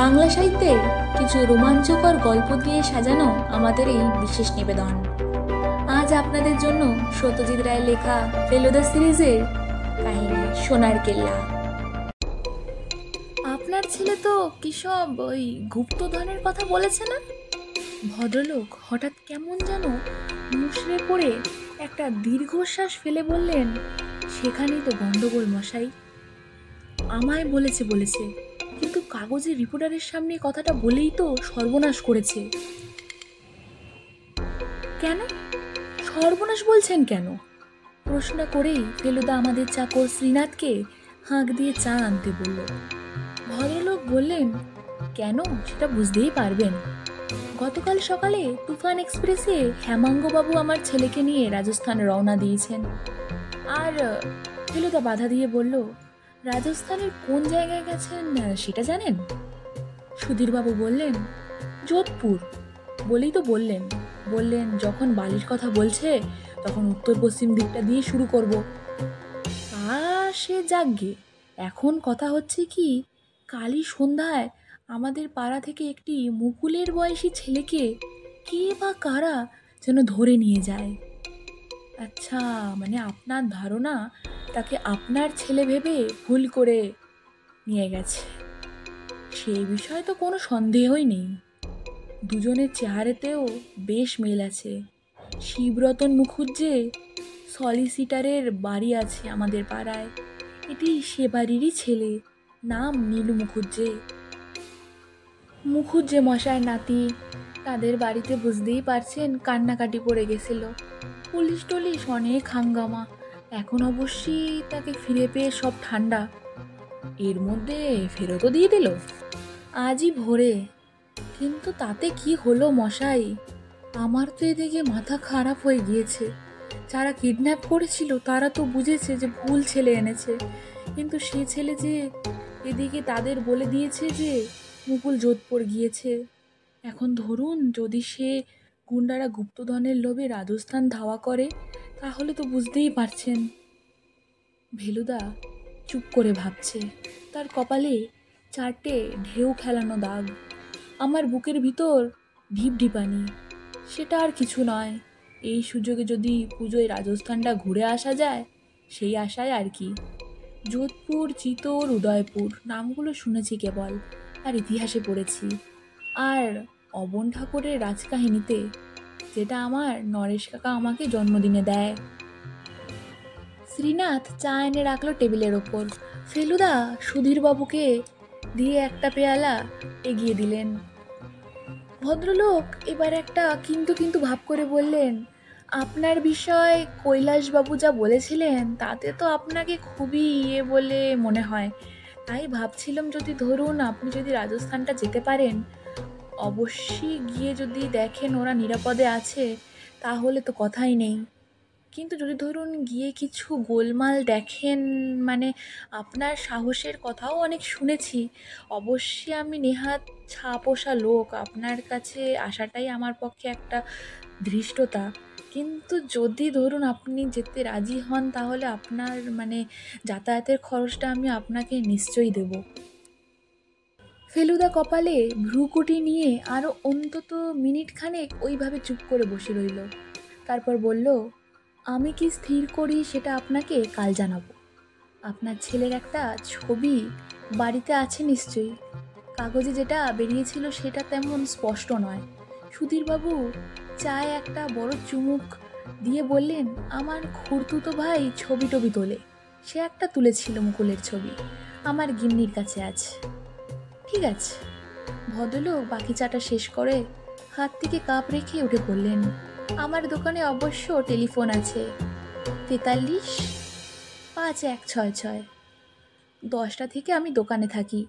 বাংলা সাহিত্যের কিছু রোমাঞ্চকর গল্প দিয়ে সাজানো আমাদের এই বিশেষ নিবেদন। আজ আপনাদের জন্য সত্যজিৎ রায়ের লেখা ফেলুদা সিরিজের কাহিনী সোনার কেল্লা। আপনার ছেলে তো কি সব ওই গুপ্তধনের কথা বলেছে না? ভদ্রলোক হঠাৎ কেমন যেন মুষড়ে পড়ে একটা দীর্ঘশ্বাস ফেলে বললেন, সেখানেই তো গন্ডগোল মশাই। আমায় বলেছে কিন্তু কাগজের রিপোর্টারের সামনে কথাটা বলেই তো সর্বনাশ করেছে। কেন সর্বনাশ বলছেন কেন? প্রশ্ন করেই ফেলুদা আমাদের চাকর শ্রীনাথকে হাঁক দিয়ে চা আনতে বলল। ভদ্রলোক বললেন, কেন সেটা বুঝতেই পারবেন। গতকাল সকালে তুফান এক্সপ্রেসে হেমাঙ্গবাবু আমার ছেলেকে নিয়ে রাজস্থান রওনা দিয়েছেন। আর ফেলুদা বাধা দিয়ে বলল, রাজস্থানের কোন জায়গায় গেছেন সেটা জানেন? সুধীরবাবু বললেন, যোধপুর। বলেই তো বললেন যখন বালির কথা বলছে তখন উত্তর পশ্চিম দিকটা দিয়ে শুরু করব। তা সে যাকগে, এখন কথা হচ্ছে কি, কালই সন্ধ্যায় আমাদের পাড়া থেকে একটি মুকুলের বয়সী ছেলেকে কে বা কারা যেন ধরে নিয়ে যায়। আচ্ছা, মানে আপনার ধারণা তাকে আপনার ছেলে ভেবে ভুল করে নিয়ে গেছে। সেই বিষয়ে তো কোনো সন্দেহই নেই। দুজনের চেহারাতেও বেশ মিল আছে। শিবরতন মুখুজ্জে সলিসিটারের বাড়ি আছে আমাদের পাড়ায়। এটি সে বাড়িরই ছেলে, নাম নীলু মুখুজ্জে মশায়ের নাতি। তাদের বাড়িতে বুঝতেই পারছেন কান্নাকাটি পড়ে গেছিল। পুলিশ টলিশ অনেক হাঙ্গামা। এখন অবশ্যই তাকে ফিরে পেয়ে সব ঠান্ডা। এর মধ্যে ফেরতও দিয়ে দিল আজই ভোরে। কিন্তু তাতে কি হলো মশাই? আমার তো এদিকে মাথা খারাপ হয়ে গিয়েছে। যারা কিডন্যাপ করেছিল তারা তো বুঝেছে যে ভুল ছেলে এনেছে, কিন্তু সে ছেলে যে এদিকে তাদের বলে দিয়েছে যে মুকুল যোধপুর গিয়েছে। এখন ধরুন যদি সে গুন্ডারা গুপ্তধনের লোভে রাজস্থান ধাওয়া করে, তাহলে তো বুঝতেই পারছেন। ভেলুদা চুপ করে ভাবছে। তার কপালে 4টে ঢেউ খেলানো দাগ। আমার বুকের ভিতর ঢিপঢিপানি। সেটা আর কিছু নয়, এই সুযোগে যদি পুজোয় রাজস্থানটা ঘুরে আসা যায় সেই আশায় আর কি। যোধপুর, চিতোর, উদয়পুর নামগুলো শুনেছি কেবল, আর ইতিহাসে পড়েছি, আর অবন ঠাকুরের রাজকাহিনীতে, যেটা আমার নরেশ কাকা আমাকে জন্মদিনে দেয়। শ্রীনাথ চা এনে রাখলো টেবিলের ওপর। ফেলুদা সুধীরবাবুকে দিয়ে একটা পেয়ালা এগিয়ে দিলেন। ভদ্রলোক এবার একটা কিন্তু ভাব করে বললেন, আপনার বিষয় কৈলাসবাবু যা বলেছিলেন তাতে তো আপনাকে খুবই বলে মনে হয়। তাই ভাবছিলাম যদি ধরুন আপনি যদি রাজস্থানটা যেতে পারেন, অবশ্যই গিয়ে যদি দেখেন ওরা নিরাপদে আছে তাহলে তো কথাই নেই। কিন্তু যদি ধরুন গিয়ে কিছু গোলমাল দেখেন, মানে আপনার সাহসের কথাও অনেক শুনেছি। অবশ্যই আমি নেহাত ছাপোষা লোক, আপনার কাছে আসাটাই আমার পক্ষে একটা ধৃষ্টতা। কিন্তু যদি ধরুন আপনি যেতে রাজি হন তাহলে আপনার যাতায়াতের খরচটা আমি আপনাকে নিশ্চয়ই দেব। ফেলুদা কপালে ভ্রুকুটি নিয়ে আরও অন্তত মিনিট খানেক ওইভাবে চুপ করে বসে রইল। তারপর বলল, আমি কি স্থির করি সেটা আপনাকে কাল জানাবো। আপনার ছেলের একটা ছবি বাড়িতে আছে নিশ্চয়ই। কাগজে যেটা বেরিয়েছিল সেটা তেমন স্পষ্ট নয়। সুধীরবাবু চায়ে একটা বড় চুমুক দিয়ে বললেন, আমার খুড়তুতো ভাই ছবি টবি তোলে। সে একটা তুলেছিল মুকুলের ছবি, আমার গিন্নির কাছে আছে। ঠিক আছে। ভদ্রলোক বাকি চাটা শেষ করে হাত থেকে কাপ রেখে উঠে পড়লেন। আমার দোকানে অবশ্য টেলিফোন আছে, 43-5166। 10টা থেকে আমি দোকানে থাকি।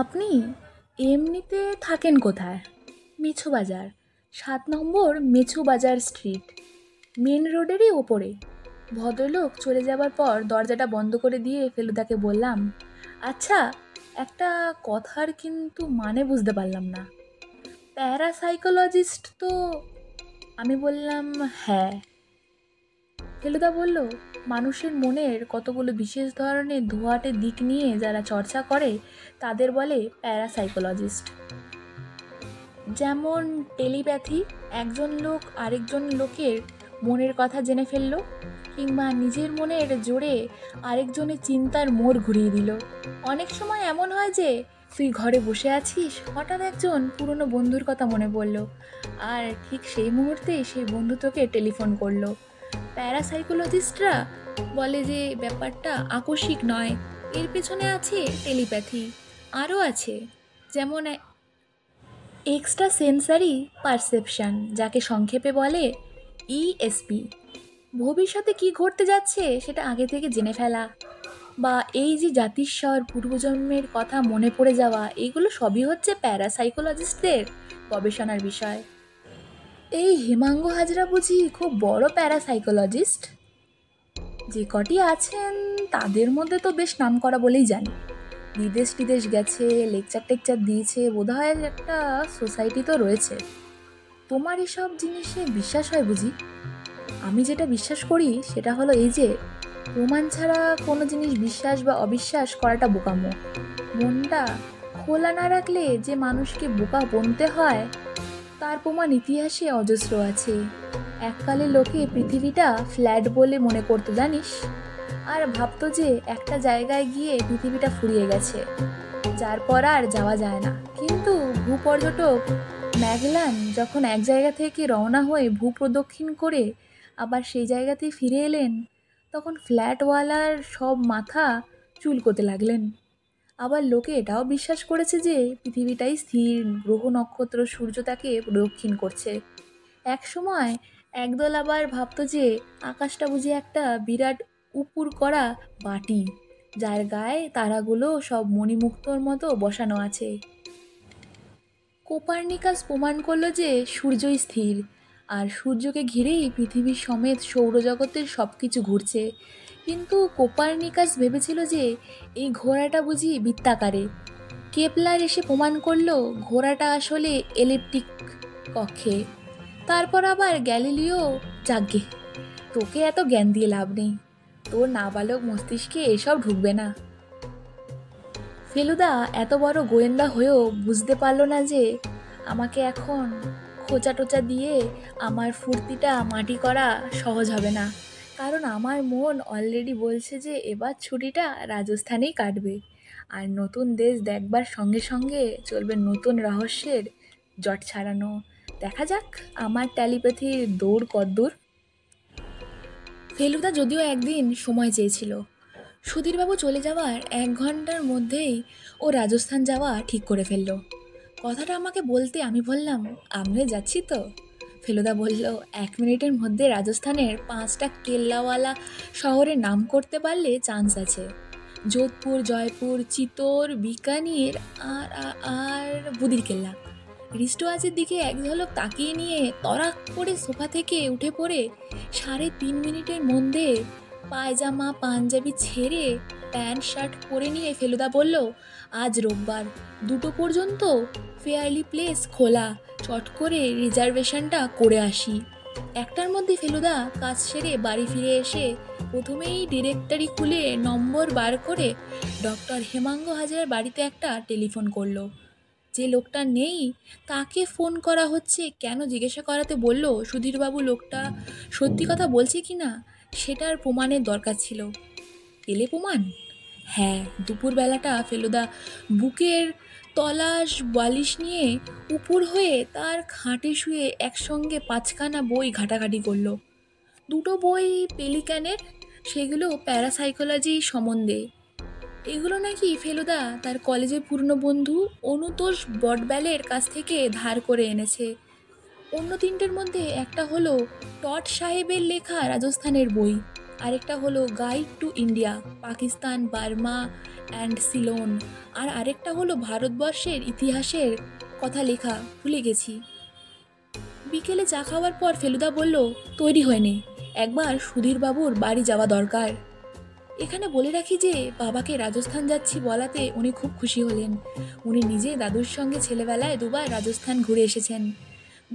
আপনি এমনিতে থাকেন কোথায়? মেছো বাজার, 7 নম্বর মেছো বাজার স্ট্রিট, মেন রোডেরই ওপরে। ভদ্রলোক চলে যাবার পর দরজাটা বন্ধ করে দিয়ে ফেলুদাকে বললাম, আচ্ছা একটা কথার কিন্তু মানে বুঝতে পারলাম না। প্যারাসাইকোলজিস্ট তো? আমি বললাম, হ্যাঁ। ফেলুদা বলল, মানুষের মনের কতগুলো বিশেষ ধরনের ধোঁয়াটে দিক নিয়ে যারা চর্চা করে তাদের বলে প্যারাসাইকোলজিস্ট। যেমন টেলিপ্যাথি, একজন লোক আরেকজন লোকের মনের কথা জেনে ফেলল, কিংবা নিজের মনের জোরে আরেকজনের চিন্তার মোড় ঘুরিয়ে দিল। অনেক সময় এমন হয় যে তুই ঘরে বসে আছিস, হঠাৎ একজন পুরনো বন্ধুর কথা মনে পড়লো, আর ঠিক সেই মুহূর্তে সেই বন্ধু তোকে টেলিফোন করলো। প্যারাসাইকোলজিস্টরা বলে যে ব্যাপারটা আকস্মিক নয়, এর পেছনে আছে টেলিপ্যাথি। আরও আছে, যেমন এক্সট্রা সেন্সারি পারসেপশন, যাকে সংক্ষেপে বলে ইএসপি। ভবিষ্যতে কি ঘটতে যাচ্ছে সেটা আগে থেকে জেনে ফেলা, বা এই যে জাতিস্বর, পূর্বজন্মের কথা মনে পড়ে যাওয়া, এগুলো সবই হচ্ছে প্যারাসাইকোলজিস্টদের গবেষণার বিষয়। এই হেমাঙ্গ হাজরা বুঝি খুব বড় প্যারাসাইকোলজিস্ট? যে কটি আছেন তাদের মধ্যে তো বেশ নামকরা বলেই জানি। বিদেশ টিদেশ গেছে, লেকচার টেকচার দিয়েছে, বোধহয় একটা সোসাইটি তো রয়েছে। তোমার এসব জিনিসে বিশ্বাস হয় বুঝি? আমি যেটা বিশ্বাস করি সেটা হলো এই যে, প্রমাণ ছাড়া কোনো জিনিস বিশ্বাস বা অবিশ্বাস করাটা বোকামো। মনটা খোলা না রাখলে যে মানুষকে বোকা বনতে হয় তার প্রমাণ ইতিহাসে অজস্র আছে। এককালে লোকে পৃথিবীটা ফ্ল্যাট বলে মনে করতো জানিস, আর ভাবতো যে একটা জায়গায় গিয়ে পৃথিবীটা ফুরিয়ে গেছে, যার পর আর যাওয়া যায় না। কিন্তু ভূপর্যটক ম্যাগেলান যখন এক জায়গা থেকে রওনা হয়ে ভূপ্রদক্ষিণ করে আবার সেই জায়গাতেই ফিরে এলেন, তখন ফ্ল্যাটওয়ালার সব মাথা চুলকোতে লাগলেন। আবার লোকে এটাও বিশ্বাস করেছে যে পৃথিবীটাই স্থির, গ্রহ নক্ষত্র সূর্য তাকে প্রদক্ষিণ করছে। এক সময় একদল আবার ভাবতো যে আকাশটা বুঝি একটা বিরাট উপুর করা বাটি, যার গায়ে তারাগুলো সব মণিমুক্তোর মতো বসানো আছে। কোপার্নিকাস প্রমাণ করলো যে সূর্যই স্থির, আর সূর্যকে ঘিরেই পৃথিবী সমেত সৌরজগতের সব কিছু ঘুরছে। কিন্তু কোপার্নিকাস ভেবেছিল যে এই ঘোড়াটা বুঝি বৃত্তাকারে। কেপলার এসে প্রমাণ করলো ঘোড়াটা আসলে এলিপ্টিক কক্ষে। তারপর আবার গ্যালিলিও, যাগ্গে, তোকে এত জ্ঞান দিয়ে লাভ নেই, তোর নাবালক মস্তিষ্কে এসব ঢুকবে না। ফেলুদা এত বড় গোয়েন্দা হয়েও বুঝতে পারল না যে আমাকে এখন খোঁচা টোচা দিয়ে আমার ফুর্তিটা মাটি করা সহজ হবে না, কারণ আমার মন অলরেডি বলছে যে এবার ছুটিটা রাজস্থানেই কাটবে, আর নতুন দেশ দেখবার সঙ্গে সঙ্গে চলবে নতুন রহস্যের জট ছাড়ানো। দেখা যাক আমার টেলিপ্যাথির দৌড় কদ্দূর। ফেলুদা যদিও একদিন সময় চেয়েছিল, সুধীরবাবু চলে যাওয়ার 1 ঘন্টার মধ্যেই ও রাজস্থান যাওয়া ঠিক করে ফেলল। কথাটা আমাকে বলতে আমি বললাম, আমরা যাচ্ছি তো? ফেলুদা বলল, 1 মিনিটের মধ্যে রাজস্থানের 5টা কেল্লাওয়ালা শহরের নাম করতে পারলে চান্স আছে। যোধপুর, জয়পুর, চিতোর, বিকানির আর আর বুদির কেল্লা। রিস্টোয়াজের দিকে এক ঝলক তাকিয়ে নিয়ে তরাক করে সোফা থেকে উঠে পড়ে 3.5 মিনিটের মধ্যে পায়জামা পাঞ্জাবি ছেড়ে প্যান্ট শার্ট পরে নিয়ে ফেলুদা বলল, আজ রোববার 2টো পর্যন্ত ফেয়ারলি প্লেস খোলা, চট করে রিজার্ভেশনটা করে আসি। 1টার মধ্যে ফেলুদা কাজ সেরে বাড়ি ফিরে এসে প্রথমেই ডিরেক্টরি খুলে নম্বর বার করে ডক্টর হেমাঙ্গ হাজরার বাড়িতে একটা টেলিফোন করলো। যে লোকটা নেই তাকে ফোন করা হচ্ছে কেন জিজ্ঞাসা করাতে বলল সুধীরবাবু লোকটা সত্যি কথা বলছে কি না সেটার প্রমাণের দরকার ছিল। পেলে প্রমাণ? হ্যাঁ, দুপুরবেলাটা ফেলুদা বুকের তলাশ বালিশ নিয়ে উপুর হয়ে তার খাটে শুয়ে একসঙ্গে 5খানা বই ঘাটাঘাটি করলো। 2টো বই পেলিক্যানের, সেগুলো প্যারাসাইকোলজি সম্বন্ধে। এগুলো নাকি ফেলুদা তার কলেজের পুরনো বন্ধু অনুতোষ বটব্যালের কাছ থেকে ধার করে এনেছে। অন্য 3টের মধ্যে একটা হলো টট সাহেবের লেখা রাজস্থানের বই, আরেকটা হলো guide to India, Pakistan, Burma and Ceylon, আর আরেকটা হলো ভারতবর্ষের ইতিহাসের কথা লেখা, ভুলে গেছি। বিকেলে চা খাওয়ার পর ফেলুদা বলল, তৈরি হয়ে নে, একবার সুধীরবাবুর বাড়ি যাওয়া দরকার। এখানে বলে রাখি যে বাবাকে রাজস্থান যাচ্ছি বলাতে উনি খুব খুশি হলেন। উনি নিজে দাদুর সঙ্গে ছেলেবেলায় 2বার রাজস্থান ঘুরে এসেছেন।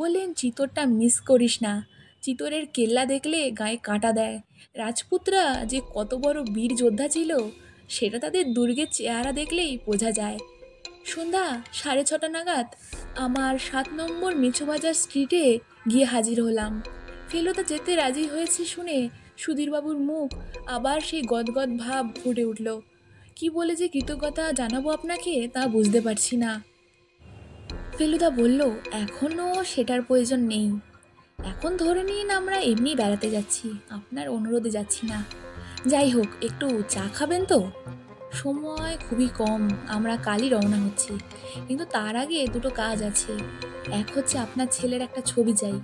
বললেন, চিতোরটা মিস করিস না, চিতোরের কেল্লা দেখলে গায়ে কাঁটা দেয়। রাজপুতরা যে কত বড় বীর যোদ্ধা ছিল সেটা তাদের দুর্গের চেহারা দেখলেই বোঝা যায়। সন্ধ্যা 6:30 নাগাদ আমার 7 নম্বর মেছোবাজার স্ট্রিটে গিয়ে হাজির হলাম। ফেলুদা যেতে রাজি হয়েছে শুনে সুধীরবাবুর মুখ আবার সেই গদগদ ভাব ফুটে উঠল। কি বলে যে কৃতজ্ঞতা জানাবো আপনাকে তা বুঝতে পারছি না। ফেলুদা বলল, এখনও সেটার প্রয়োজন নেই। এখন ধরে নিন আমরা এমনি বেড়াতে যাচ্ছি, আপনার অনুরোধে যাচ্ছি না। যাই হোক, একটু চা খাবেন তো? সময় খুবই কম, আমরা কালই রওনা হচ্ছি, কিন্তু তার আগে দুটো কাজ আছে। এক হচ্ছে আপনার ছেলের একটা ছবি চাই,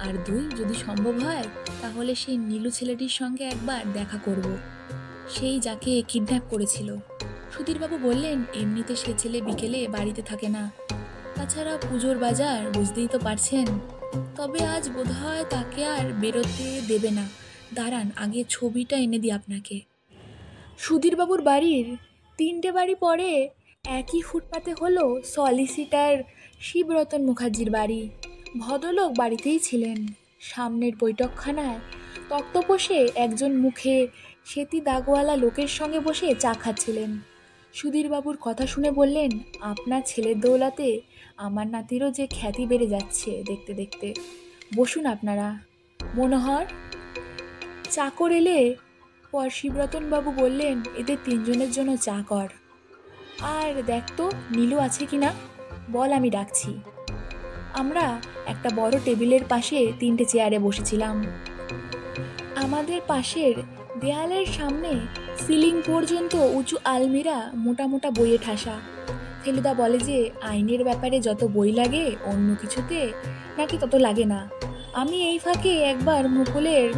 আর দুই, যদি সম্ভব হয় তাহলে সেই নীলু ছেলেটির সঙ্গে একবার দেখা করব, সেই যাকে কিডন্যাপ করেছিল। সুধীরবাবু বললেন, এমনিতে সে ছেলে বিকেলে বাড়িতে থাকে না, তাছাড়া পুজোর বাজার বুঝতেই তো পারছেন। তবে আজ বোধহয় তাকে আর বেরোতে দেবে না। দাঁড়ান, আগে ছবিটা এনে দিই আপনাকে। সুধীরবাবুর বাড়ির 3টে বাড়ি পরে একই ফুটপাতে হলো সলিসিটার শিবরতন মুখার্জির বাড়ি। ভদ্রলোক বাড়িতেই ছিলেন। সামনের বৈঠকখানায় তক্তপোষে একজন মুখে সেতি দাগওয়ালা লোকের সঙ্গে বসে চা খাচ্ছিলেন। সুধীরবাবুর কথা শুনে বললেন, আপনার ছেলের দৌলাতে আমার নাতিরও যে খ্যাতি বেড়ে যাচ্ছে দেখতে দেখতে। বসুন আপনারা। মনোহর, চাকর এলে পর শিবরতনবাবু বললেন, এদের 3জনের জন্য চা কর। আর দেখ তো নীলু আছে কি না, বল, আমি ডাকছি। আমরা একটা বড় টেবিলের পাশে 3টে চেয়ারে বসেছিলাম। আমাদের পাশের দেয়ালের সামনে সিলিং পর্যন্ত উঁচু আলমিরা মোটা মোটা বইয়ে ঠাসা। ফেলুদা বলে যে আইনের ব্যাপারে যত বই লাগে অন্য কিছুতে নাকি তত লাগে না। আমি এই ফাঁকে একবার মুকুলের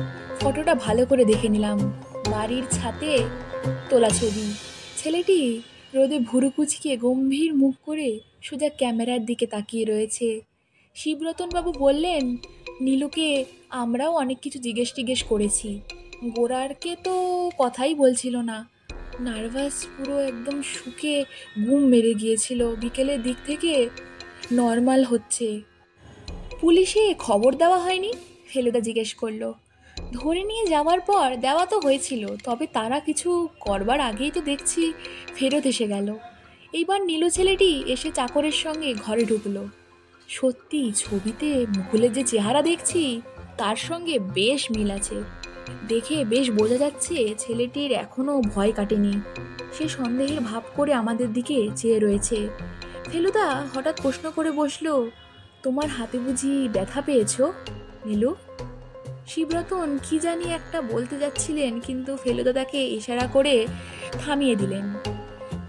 ফটোটা ভালো করে দেখে নিলাম। বাড়ির ছাদে তোলা ছবি। ছেলেটি রোদে ভুরু কুচকে গম্ভীর মুখ করে সোজা ক্যামেরার দিকে তাকিয়ে রয়েছে। শিবরতনবাবু বললেন, নীলুকে আমরাও অনেক কিছু জিজ্ঞেস করেছি। গোরারকে তো কথাই বলছিল না, নার্ভাস, পুরো একদম শুকে ঘুম মেরে গিয়েছিল। বিকেলের দিক থেকে নর্মাল হচ্ছে। পুলিশে খবর দেওয়া হয়নি? ফেলুদা জিজ্ঞেস করলো। ধরে নিয়ে যাওয়ার পর দেওয়া তো হয়েছিল, তবে তারা কিছু করবার আগেই তো দেখছি ফেরত এসে গেল। এইবার নীলু ছেলেটি এসে চাকরের সঙ্গে ঘরে ঢুকলো। সত্যি ছবিতে মুকুলের যে চেহারা দেখছি তার সঙ্গে বেশ মিল আছে। দেখে বেশ বোঝা যাচ্ছে ছেলেটির এখনও ভয় কাটেনি। সে সন্দেহের ভাব করে আমাদের দিকে চেয়ে রয়েছে। ফেলুদা হঠাৎ প্রশ্ন করে বসলো, তোমার হাতে বুঝি ব্যথা পেয়েছো নীলু? শিবরতন কি জানি একটা বলতে যাচ্ছিলেন, কিন্তু ফেলুদা তাকে ইশারা করে থামিয়ে দিলেন।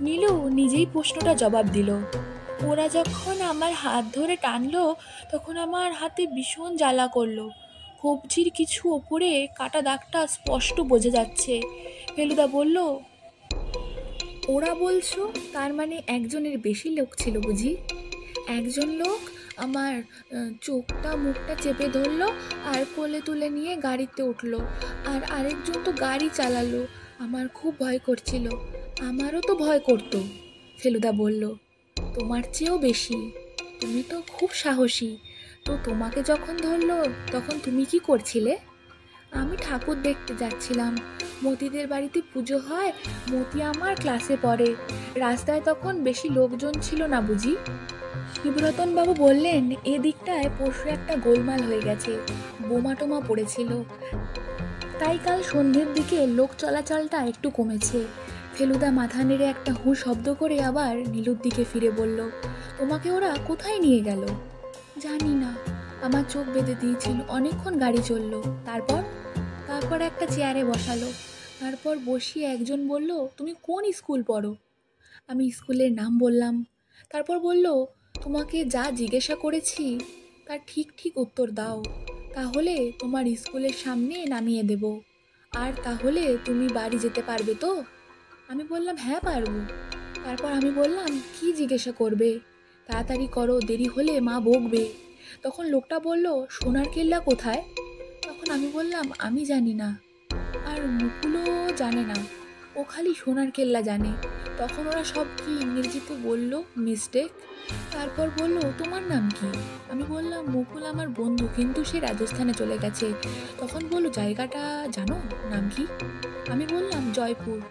নীলু নিজেই প্রশ্নটা জবাব দিল, ওরা যখন আমার হাত ধরে টানলো তখন আমার হাতে ভীষণ জ্বালা করলো। কবজির কিছু ওপরে কাটা দাগটা স্পষ্ট বোঝা যাচ্ছে। ফেলুদা বলল, ওরা বলছো, তার মানে একজনের বেশি লোক ছিল বুঝি? একজন লোক আমার চোখটা মুখটা চেপে ধরলো আর কোলে তুলে নিয়ে গাড়িতে উঠলো, আর আরেকজন তো গাড়ি চালালো। আমার খুব ভয় করছিল। আমারও তো ভয় করতো। ফেলুদা বলল, তোমার চেয়েও বেশি, তুমি তো খুব সাহসী। তো তোমাকে যখন ধরলো তখন তুমি কি করছিলে? আমি ঠাকুর দেখতে যাচ্ছিলাম। মতিদের বাড়িতে পুজো হয়, মতি আমার ক্লাসে পড়ে। রাস্তায় তখন বেশি লোকজন ছিল না বুঝি। শিবরতনবাবু বললেন, এদিকটায় পরশু একটা গোলমাল হয়ে গেছে, বোমা টোমা পড়েছিল, তাই কাল সন্ধ্যের দিকে লোক চলাচলটা একটু কমেছে। ফেলুদা মাথা নেড়ে একটা হু শব্দ করে আবার নীলুর দিকে ফিরে বলল, তোমাকে ওরা কোথায় নিয়ে গেল? জানি না, আমার চোখ বেঁধে দিয়েছিল। অনেকক্ষণ গাড়ি চললো। তারপর একটা চেয়ারে বসালো। তারপর বসিয়ে একজন বলল, তুমি কোন স্কুল পড়ো? আমি স্কুলের নাম বললাম। তারপর বলল, তোমাকে যা জিজ্ঞাসা করেছি তার ঠিক ঠিক উত্তর দাও, তাহলে তোমার স্কুলের সামনে নামিয়ে দেব। আর তাহলে তুমি বাড়ি যেতে পারবে তো? আমি বললাম, হ্যাঁ পারবো। তারপর আমি বললাম, কি জিজ্ঞাসা করবে? তাড়াতাড়ি করো, দেরি হলে মা বকবে। তখন লোকটা বলল, সোনার কেল্লা কোথায়? তখন আমি বললাম, আমি জানি না, আর মুকুলও জানে না। ও খালি সোনার কেল্লা জানে। তখন ওরা সব কি ইংরেজিতে বলল, মিস্টেক। তারপর বলল, তোমার নাম কি? আমি বললাম, মুকুল আমার বন্ধু, কিন্তু সে রাজস্থানে চলে গেছে। তখন বলল, জায়গাটা জানো, নাম কি? আমি বললাম, জয়পুর।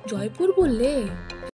জয়পুর বললে?